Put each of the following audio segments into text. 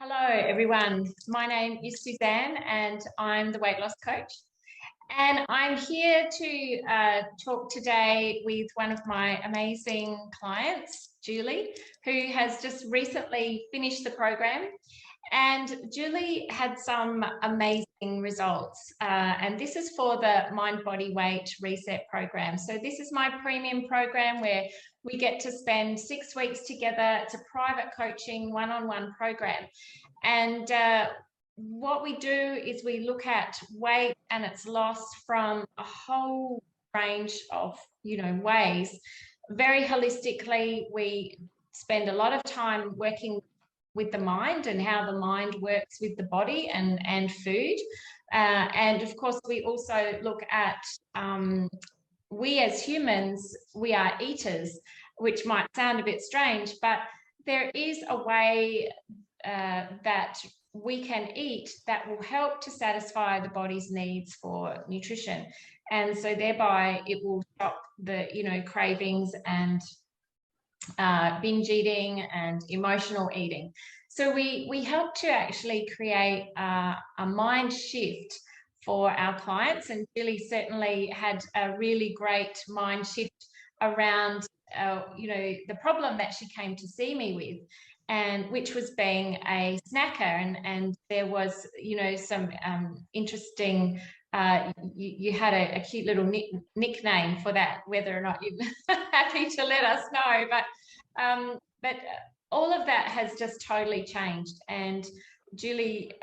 Hello, everyone. My name is Suzanne and I'm the weight loss coach. And I'm here to talk today with one of my amazing clients, Julie, who has just recently finished the program. And Julie had some amazing results. And this is for the Mind Body Weight Reset program. So this is my premium program where we get to spend 6 weeks together. It's a private coaching, one-on-one program. And what we do is we look at weight and its loss from a whole range of, ways. Very holistically, we spend a lot of time working with the mind and how the mind works with the body and food. And of course, we also look at, we as humans, we are eaters, which might sound a bit strange, but there is a way that we can eat that will help to satisfy the body's needs for nutrition. And so thereby it will stop the, cravings and binge eating and emotional eating. So we help to actually create a mind shift for our clients, and Julie certainly had a really great mind shift around the problem that she came to see me with, and which was being a snacker, and there was some interesting you had a cute little nickname for that, whether or not you're happy to let us know, but all of that has just totally changed, and Julie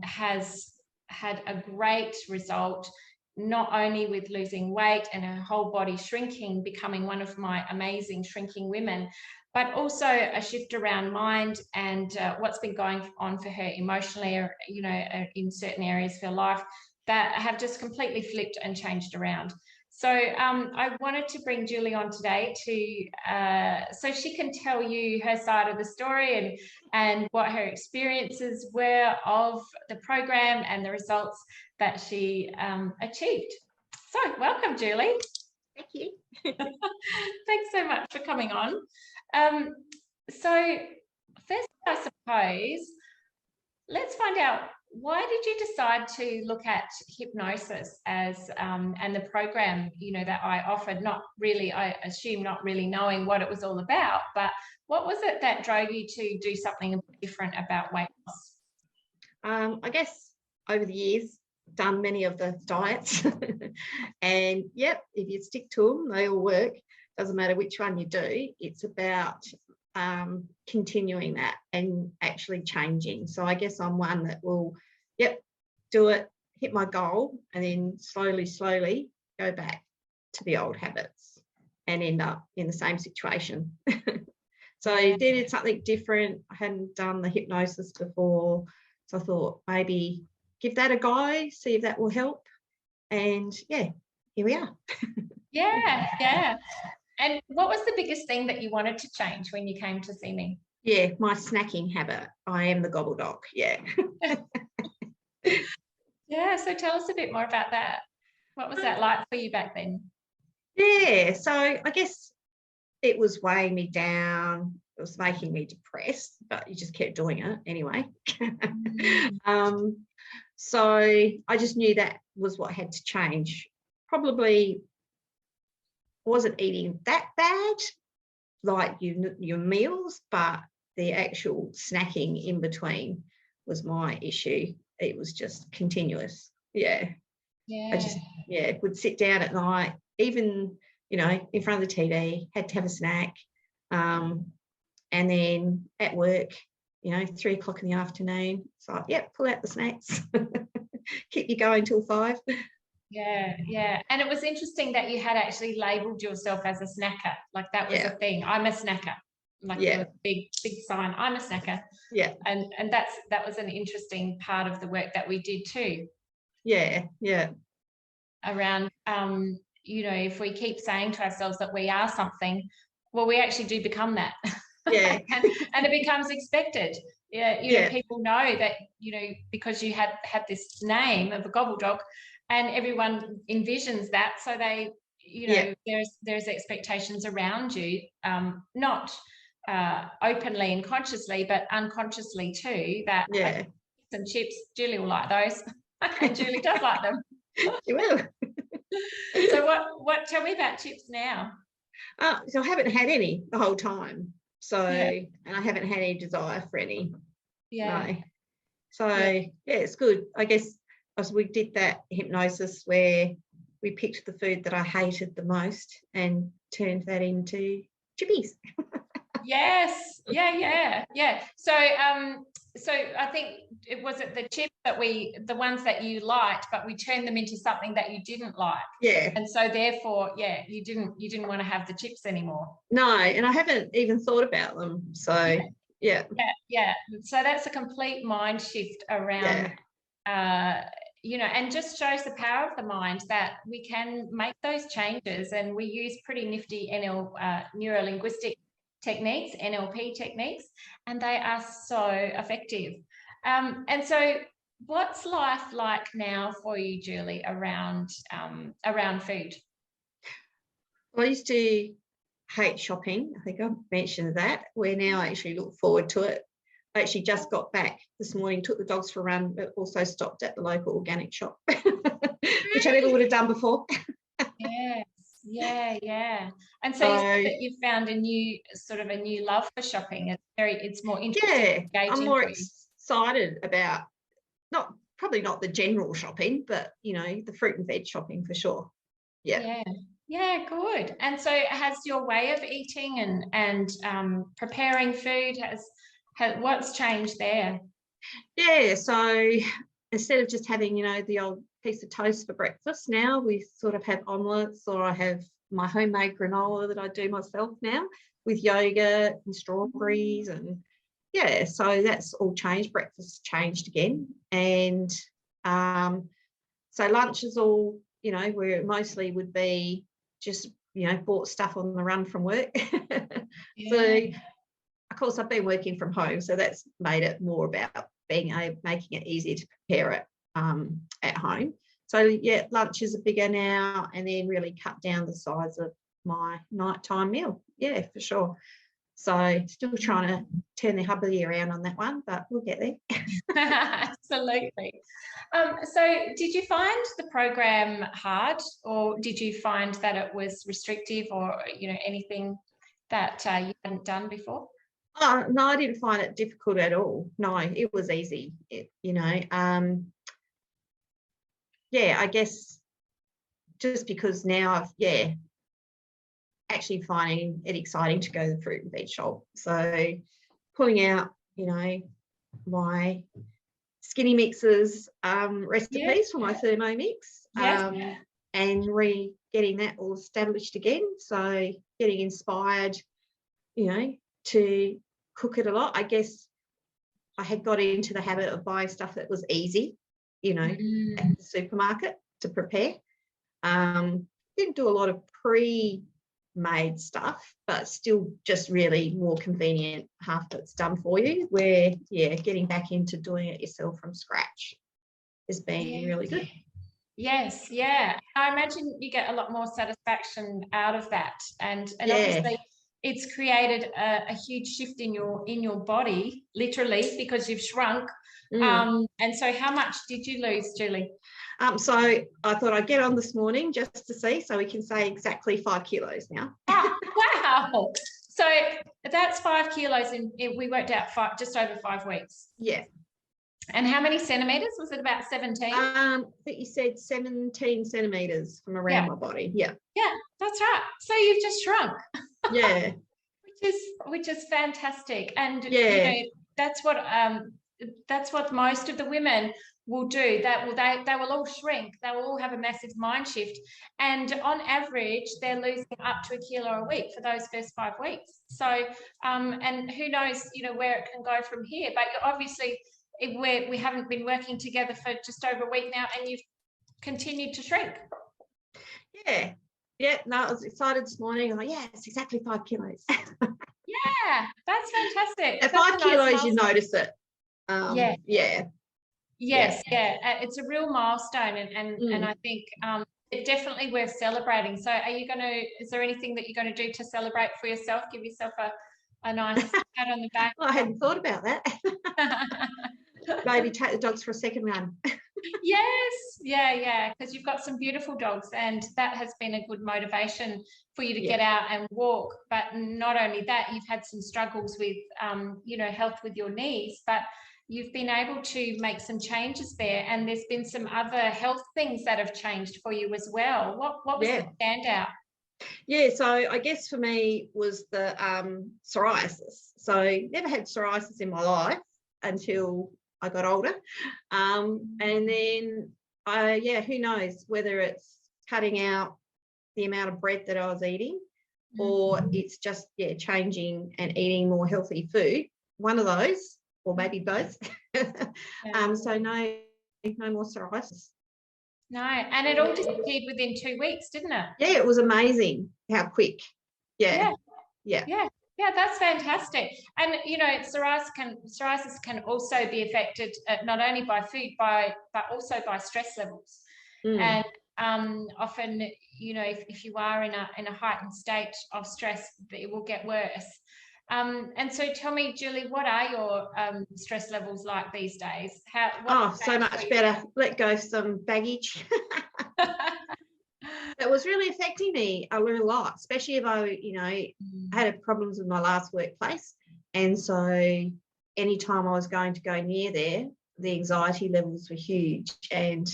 has had a great result, not only with losing weight and her whole body shrinking, becoming one of my amazing shrinking women, but also a shift around mind and what's been going on for her emotionally, or, in certain areas of her life that have just completely flipped and changed around. So I wanted to bring Julie on today so she can tell you her side of the story and what her experiences were of the program and the results that she achieved. So welcome, Julie. Thank you. Thanks so much for coming on. So first, I suppose, let's find out, why did you decide to look at hypnosis as and the program that I offered? Not really, I assume, not really knowing what it was all about, but what was it that drove you to do something different about weight loss? I guess over the years, done many of the diets, and yep, if you stick to them, they all work. Doesn't matter which one you do. It's about continuing that and actually changing. So I guess I'm one that will, do it, hit my goal, and then slowly go back to the old habits and end up in the same situation. So I did something different. I hadn't done the hypnosis before, so I thought maybe give that a go, see if that will help. And here we are. Yeah. And what was the biggest thing that you wanted to change when you came to see me? Yeah, my snacking habit. I am the gobbledoc. Yeah. Yeah, so tell us a bit more about that. What was that like for you back then? Yeah, so I guess it was weighing me down. It was making me depressed, but you just kept doing it anyway. So I just knew that was what had to change. Probably wasn't eating that bad, like your meals, but the actual snacking in between was my issue. It was just continuous. I just would sit down at night, even in front of the TV, had to have a snack, and then at work, 3 o'clock in the afternoon, it's like, pull out the snacks. Keep you going till 5. Yeah. And it was interesting that you had actually labelled yourself as a snacker. Like that was a thing. I'm a snacker. Like a big sign. I'm a snacker. Yeah. And that was an interesting part of the work that we did too. Yeah. Around if we keep saying to ourselves that we are something, well, we actually do become that. Yeah. and it becomes expected. People know that, because you had this name of a gobbledoc, and everyone envisions that, so they, there's expectations around you, not openly and consciously, but unconsciously too, that some chips, Julie will like those. And Julie does like them. She will. So what tell me about chips now? So I haven't had any the whole time. So and I haven't had any desire for any. Yeah. No. So it's good. I guess as we did that hypnosis where we picked the food that I hated the most and turned that into chippies. Yes. Yeah. So so I think it was the chips that the ones that you liked, but we turned them into something that you didn't like. Yeah. And so therefore, you didn't want to have the chips anymore. No, and I haven't even thought about them. So yeah. So that's a complete mind shift around and just shows the power of the mind that we can make those changes, and we use pretty nifty neuro-linguistic techniques, NLP techniques, and they are so effective. And so what's life like now for you, Julie, around food? I used to hate shopping. I think I mentioned that. Where now I actually look forward to it. I actually just got back this morning, took the dogs for a run, but also stopped at the local organic shop, which I never would have done before. Yeah. And so you said that you've found a new love for shopping. It's more interesting. Yeah, I'm more excited about probably not the general shopping, but the fruit and veg shopping for sure. Yeah, good. And so has your way of eating and preparing food what's changed there? Yeah, so instead of just having, the old piece of toast for breakfast, now we sort of have omelettes, or I have my homemade granola that I do myself now with yogurt and strawberries, and so that's all changed. Breakfast changed again, and so lunch is all, where it mostly would be just, bought stuff on the run from work. So of course I've been working from home, so that's made it more about making it easier to prepare it at home. So lunch is bigger now, and then really cut down the size of my nighttime meal. Yeah, for sure. So still trying to turn the hubby around on that one, but we'll get there. Absolutely. So did you find the program hard, or did you find that it was restrictive, or anything that you hadn't done before? Oh, no, I didn't find it difficult at all. No, it was easy. I guess just because now I've actually finding it exciting to go to the fruit and veg shop. So pulling out, my skinny mixes recipes for my Thermomix, and getting that all established again. So getting inspired, to cook it a lot. I guess I had got into the habit of buying stuff that was easy, at the supermarket to prepare. Didn't do a lot of pre-made stuff, but still just really more convenient, half of it's done for you, where getting back into doing it yourself from scratch has been really good. Yes, I imagine you get a lot more satisfaction out of that, and obviously it's created a huge shift in your body, literally, because you've shrunk. And so how much did you lose, Julie? So I thought I'd get on this morning just to see, so we can say exactly 5 kilos now. Wow. So that's 5 kilos, and we worked out just over 5 weeks. Yeah. And how many centimetres? Was it about 17? I think you said 17 centimetres from around my body. Yeah, that's right. So you've just shrunk. Yeah. which is fantastic. And that's what most of the women will do. They will all shrink. They will all have a massive mind shift, and on average they're losing up to 1 kilo a week for those first 5 weeks. So and who knows where it can go from here, but obviously we haven't been working together for just over a week now, and you've continued to shrink. No, I was excited this morning. I'm like, it's exactly 5 kilos. That's fantastic. At 5 kilos, you notice it. It's a real milestone, and I think it's definitely worth celebrating. So is there anything that you're going to do to celebrate for yourself? Give yourself A nice pat on the back. Well, I hadn't thought about that. Maybe take the dogs for a second run. Yes, yeah, because you've got some beautiful dogs, and that has been a good motivation for you to get out and walk. But not only that, you've had some struggles with, health with your knees, but you've been able to make some changes there, and there's been some other health things that have changed for you as well. What was the standout? Yeah, so I guess for me was the psoriasis. So never had psoriasis in my life until I got older. And then, who knows whether it's cutting out the amount of bread that I was eating or it's just, changing and eating more healthy food. One of those, or maybe both. So no more psoriasis. No, and it all disappeared within 2 weeks, didn't it? Yeah, it was amazing how quick. Yeah, that's fantastic. And psoriasis can also be affected not only by food, but also by stress levels. And often, if you are in a heightened state of stress, it will get worse. And so tell me, Julie, what are your stress levels like these days? So much better. Let go some baggage. That was really affecting me a lot, especially if I had problems with my last workplace. And so anytime I was going to go near there, the anxiety levels were huge. And,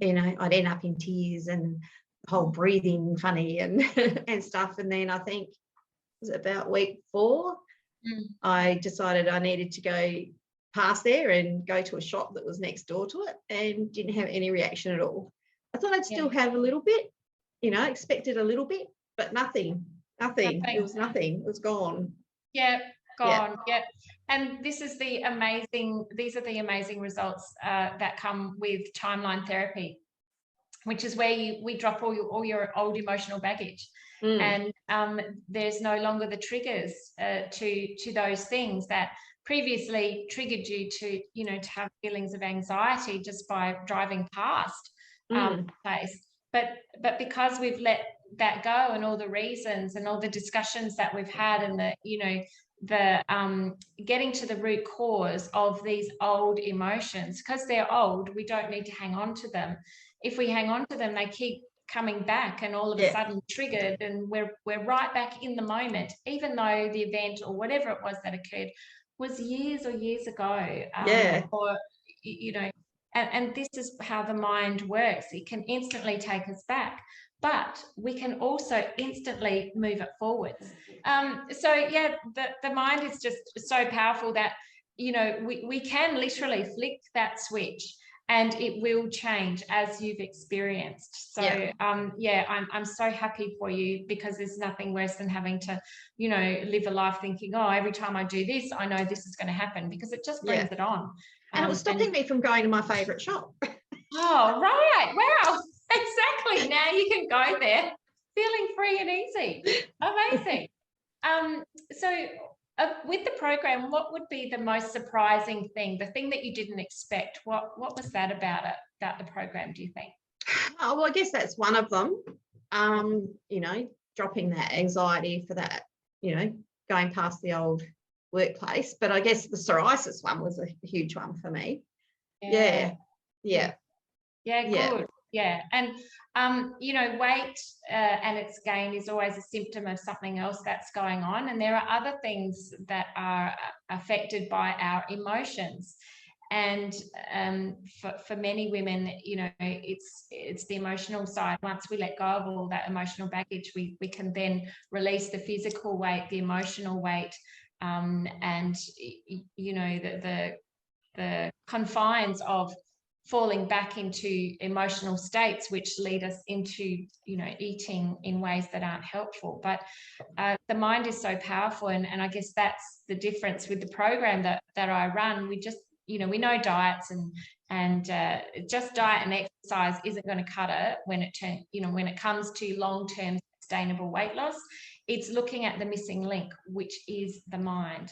I'd end up in tears and whole breathing funny and, and stuff. And then I think it was about week 4, I decided I needed to go past there and go to a shop that was next door to it, and didn't have any reaction at all. I thought I'd still have a little bit, expected a little bit, but nothing. It was nothing. It was gone. Yeah, gone. Yeah. And these are the amazing results that come with timeline therapy, which is where we drop all your old emotional baggage. And there's no longer the triggers to those things that previously triggered you to have feelings of anxiety just by driving past place. But because we've let that go, and all the reasons and all the discussions that we've had, and the getting to the root cause of these old emotions, because they're old, we don't need to hang on to them. If we hang on to them, they keep coming back, and all of a sudden triggered, and we're right back in the moment, even though the event or whatever it was that occurred was years ago. Or and this is how the mind works. It can instantly take us back, but we can also instantly move it forwards. The mind is just so powerful that we can literally flick that switch, and it will change as you've experienced. So I'm so happy for you, because there's nothing worse than having to live a life thinking, oh, every time I do this, I know this is going to happen, because it just brings it on. And it was stopping me from going to my favourite shop. Oh, right. Wow. Exactly. Now you can go there feeling free and easy. Amazing. With the program, what would be the most surprising thing, the thing that you didn't expect? What was that about the program, do you think? Oh, well, I guess that's one of them. Dropping that anxiety for that, going past the old workplace. But I guess the psoriasis one was a huge one for me. Yeah, good. Yeah. And weight and its gain is always a symptom of something else that's going on, and there are other things that are affected by our emotions. And for many women, it's the emotional side. Once we let go of all that emotional baggage, we can then release the physical weight, the emotional weight, and the confines of falling back into emotional states, which lead us into eating in ways that aren't helpful. But the mind is so powerful, and I guess that's the difference with the program that I run. We just we know diets and just diet and exercise isn't going to cut it when it comes to long-term sustainable weight loss. It's looking at the missing link, which is the mind.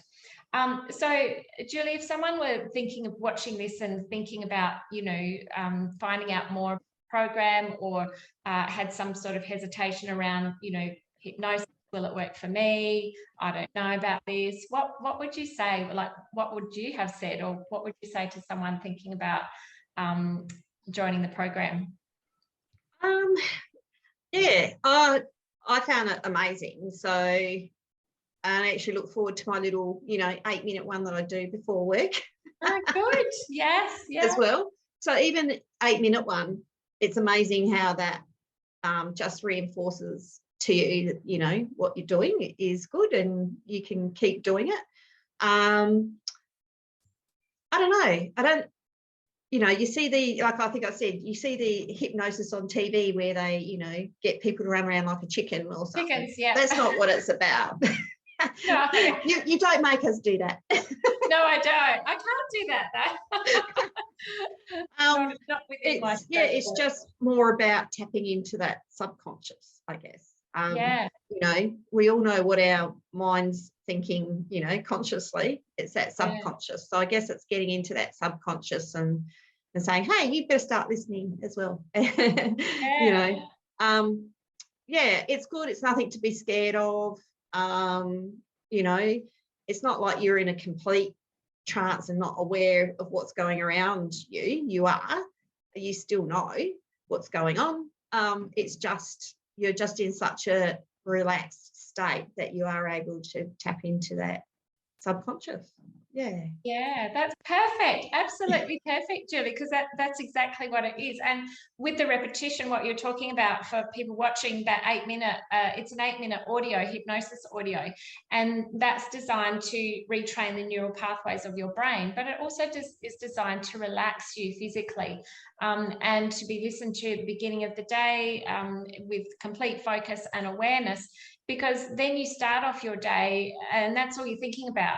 So Julie, if someone were thinking of watching this and thinking about, finding out more program, or had some sort of hesitation around, hypnosis will it work for me? I don't know about this. What would you say? Like, what would you have said, or what would you say to someone thinking about joining the program? Yeah, I found it amazing. So, and I actually look forward to my little, 8-minute one that I do before work. Oh, good. Yes. As well. So even 8-minute one, it's amazing how that just reinforces to you, what you're doing is good and you can keep doing it. I don't know. You see like I think I said, you see the hypnosis on TV where they, get people to run around like a chicken or something. Chickens, yeah. That's not what it's about. No. You don't make us do that. No, I don't. I can't do that though. Not within my it's just more about tapping into that subconscious, I guess. Yeah. We all know what our mind's thinking, consciously. It's that subconscious. So I guess it's getting into that subconscious and saying, hey, you better start listening as well. Yeah. It's good. It's nothing to be scared of. It's not like you're in a complete trance and not aware of what's going around you. You still know what's going on. It's just you're just in such a relaxed state that you are able to tap into that subconscious. Yeah, that's perfect. Absolutely perfect, Julie, because that's exactly what it is. And with the repetition, what you're talking about for people watching that 8-minute, it's an 8-minute audio, hypnosis audio, and that's designed to retrain the neural pathways of your brain, but it also is designed to relax you physically and to be listened to at the beginning of the day with complete focus and awareness, because then you start off your day and that's all you're thinking about.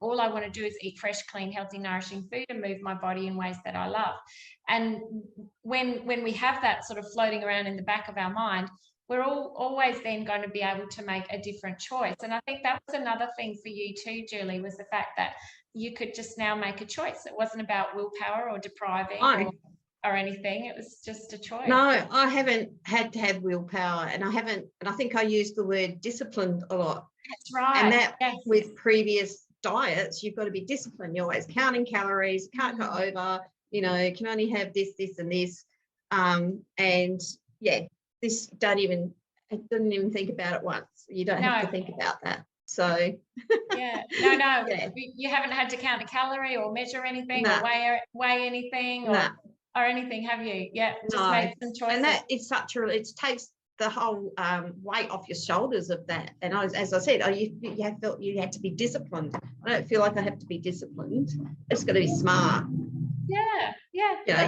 All I want to do is eat fresh, clean, healthy, nourishing food and move my body in ways that I love. And when we have that sort of floating around in the back of our mind, we're always then going to be able to make a different choice. And I think that was another thing for you too, Julie, was the fact that you could just now make a choice. It wasn't about willpower or depriving or anything. It was just a choice. No, I haven't had to have willpower, and I think I used the word disciplined a lot. That's right. And that with previous diets, you've got to be disciplined. You're always counting calories, can't go over, can only have this, and this. This didn't even think about it once. You don't have to think about that. So you haven't had to count a calorie or measure anything or weigh anything or anything, have you? Yeah, just make some choices. And that is it takes the whole weight off your shoulders of that. And as I said, you felt you had to be disciplined. I don't feel like I have to be disciplined. It's got to be smart.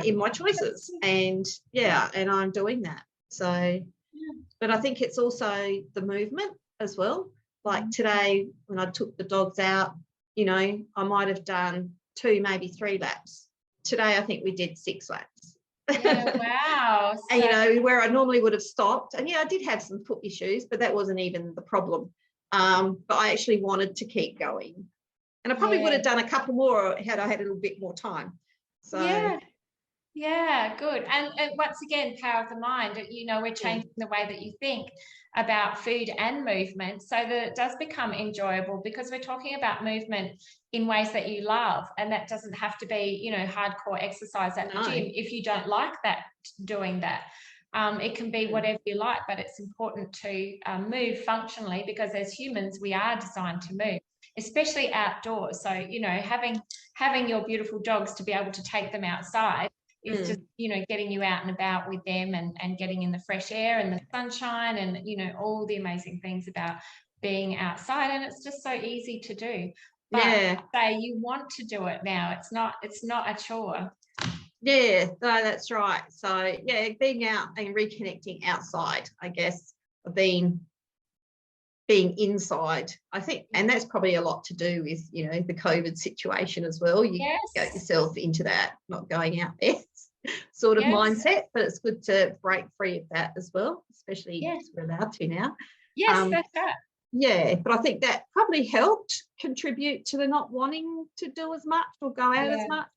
In my choices, and I'm doing that. So, but I think it's also the movement as well. Like today, when I took the dogs out, I might have done 2, maybe 3 laps. Today, I think we did 6 laps. Yeah, wow. And where I normally would have stopped, and I did have some foot issues, but that wasn't even the problem. But I actually wanted to keep going, and I probably would have done a couple more had I had a little bit more time. So good. And once again, power of the mind. We're changing the way that you think about food and movement so that it does become enjoyable, because we're talking about movement in ways that you love, and that doesn't have to be hardcore exercise at the gym if you don't like doing that. It can be whatever you like, but it's important to move functionally, because as humans we are designed to move, especially outdoors. So having your beautiful dogs, to be able to take them outside is just getting you out and about with them and getting in the fresh air and the sunshine and all the amazing things about being outside. And it's just so easy to do. But say you want to do it now. It's not a chore. No, that's right. So being out and reconnecting outside, I guess, being inside, I think, and that's probably a lot to do with the COVID situation as well. You get yourself into that not going out there sort of mindset, but it's good to break free of that as well, especially because we're allowed to now. That's right. But I think that probably helped contribute to the not wanting to do as much or go out as much.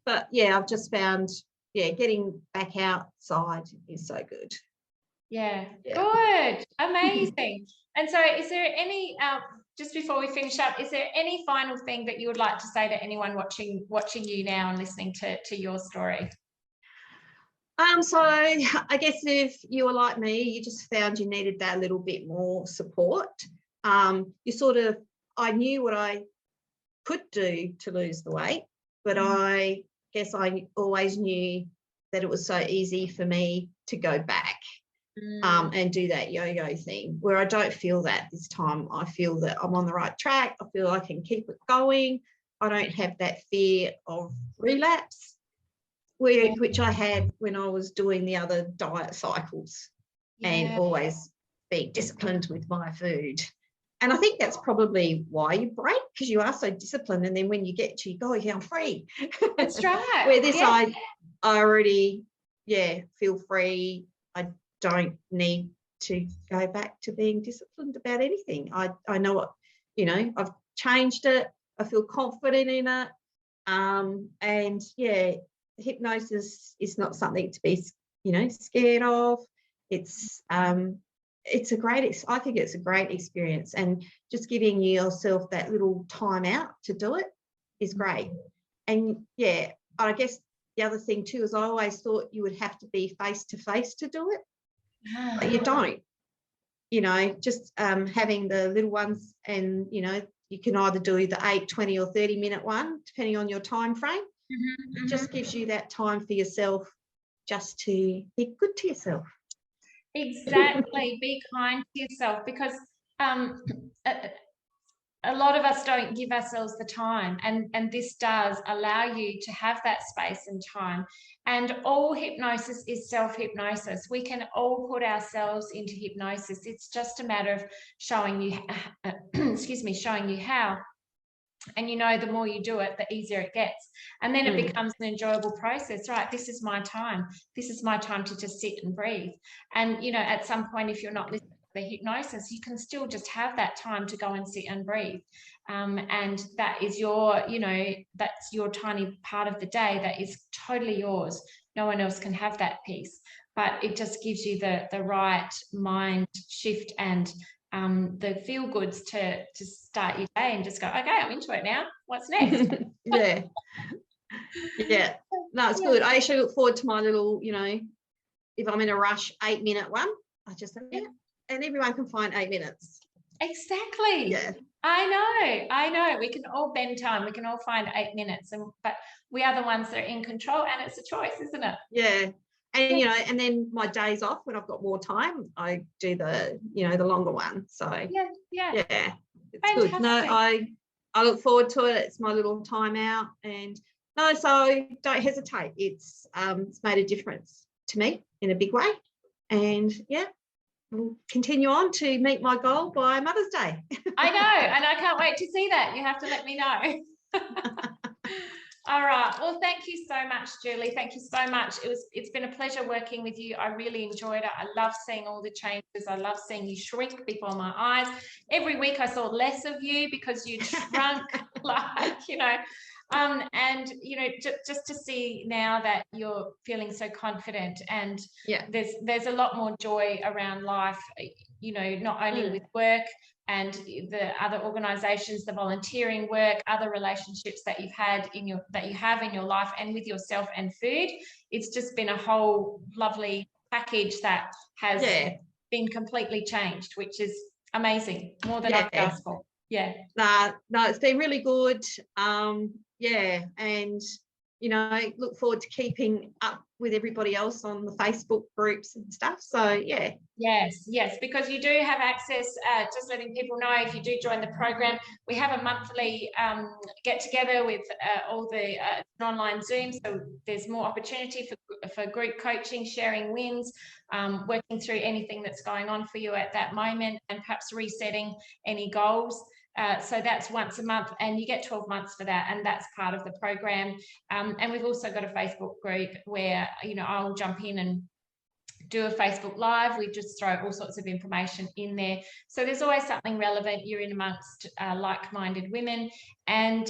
But I've just found getting back outside is so good. Yeah. Yeah. Good. Amazing. And so is there any, just before we finish up, is there any final thing that you would like to say to anyone watching you now and listening to your story? So I guess if you were like me, you just found you needed that little bit more support. I knew what I could do to lose the weight, but I guess I always knew that it was so easy for me to go back and do that yo-yo thing, where I don't feel that this time. I feel that I'm on the right track. I feel I can keep it going. I don't have that fear of relapse, which I had when I was doing the other diet cycles and always being disciplined with my food. And I think that's probably why you break, because you are so disciplined. And then when you get to, you go, yeah, I'm free. That's right. Where this, I already, feel free. I don't need to go back to being disciplined about anything. I know what, I've changed it. I feel confident in it. And hypnosis is not something to be, scared of. It's I think it's a great experience, and just giving yourself that little time out to do it is great. And I guess the other thing too is I always thought you would have to be face to face to do it, but you don't. Just having the little ones, and you can either do the 8, 20 or 30-minute one, depending on your time frame. It just gives you that time for yourself, just to be good to yourself. Exactly. Be kind to yourself, because a lot of us don't give ourselves the time, and this does allow you to have that space and time. And all hypnosis is self-hypnosis. We can all put ourselves into hypnosis. It's just a matter of showing you showing you how. And the more you do it, the easier it gets. And then it becomes an enjoyable process, right? This is my time. This is my time to just sit and breathe. And, at some point, if you're not listening to the hypnosis, you can still just have that time to go and sit and breathe. And that is that's your tiny part of the day that is totally yours. No one else can have that piece. But it just gives you the right mind shift and the feel goods to start your day and just go, okay, I'm into it now. What's next? Yeah. No, it's good. I actually look forward to my little, if I'm in a rush, 8-minute one. I just say, and everyone can find 8 minutes. Exactly. Yeah. I know. We can all bend time. We can all find 8 minutes, but we are the ones that are in control, and it's a choice, isn't it? Yeah. And and then my days off, when I've got more time, I do the the longer one. So it's fantastic. good. No, I look forward to it. It's my little time out, and so don't hesitate. It's made a difference to me in a big way, and we'll continue on to meet my goal by Mother's Day. I know, and I can't wait to see that. You have to let me know. All right. Well, thank you so much, Julie. Thank you so much. It's been a pleasure working with you. I really enjoyed it. I love seeing all the changes. I love seeing you shrink before my eyes. Every week I saw less of you because you'd shrunk, and just to see now that you're feeling so confident, and there's a lot more joy around life, not only with work and the other organizations, the volunteering work, other relationships that you have in your life, and with yourself and food. It's just been a whole lovely package that has been completely changed, which is amazing. More than I could ask for. Yeah. No, it's been really good. And look forward to keeping up with everybody else on the Facebook groups and stuff. So yes, because you do have access. Just letting people know, if you do join the program, we have a monthly get together with all the online Zoom. So there's more opportunity for group coaching, sharing wins, working through anything that's going on for you at that moment, and perhaps resetting any goals. So that's once a month, and you get 12 months for that, and that's part of the program. And we've also got a Facebook group where I'll jump in and do a Facebook Live. We just throw all sorts of information in there, so there's always something relevant. You're in amongst like-minded women, and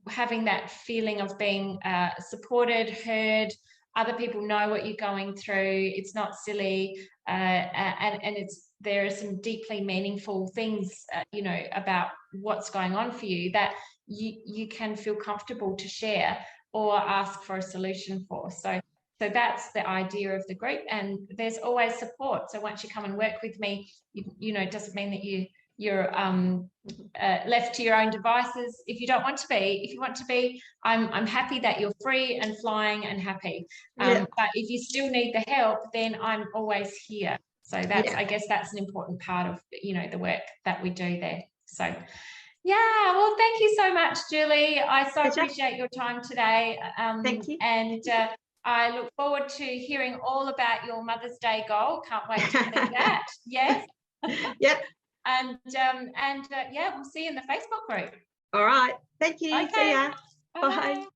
having that feeling of being supported, heard, other people know what you're going through. It's not silly, and there are some deeply meaningful things, you know, about what's going on for you that you can feel comfortable to share or ask for a solution for. So that's the idea of the group, and there's always support. So once you come and work with me, you know, it doesn't mean that you're left to your own devices. If you don't want to be, if you want to be, I'm happy that you're free and flying and happy. But if you still need the help, then I'm always here. So that's, I guess that's an important part of, you know, the work that we do there. So yeah, well, thank you so much, Julie. I so appreciate your time today. Thank you. And I look forward to hearing all about your Mother's Day goal. Can't wait to see that. Yes. Yep. And yeah, we'll see you in the Facebook group. All right. Thank you. Okay. See ya. Bye. Bye.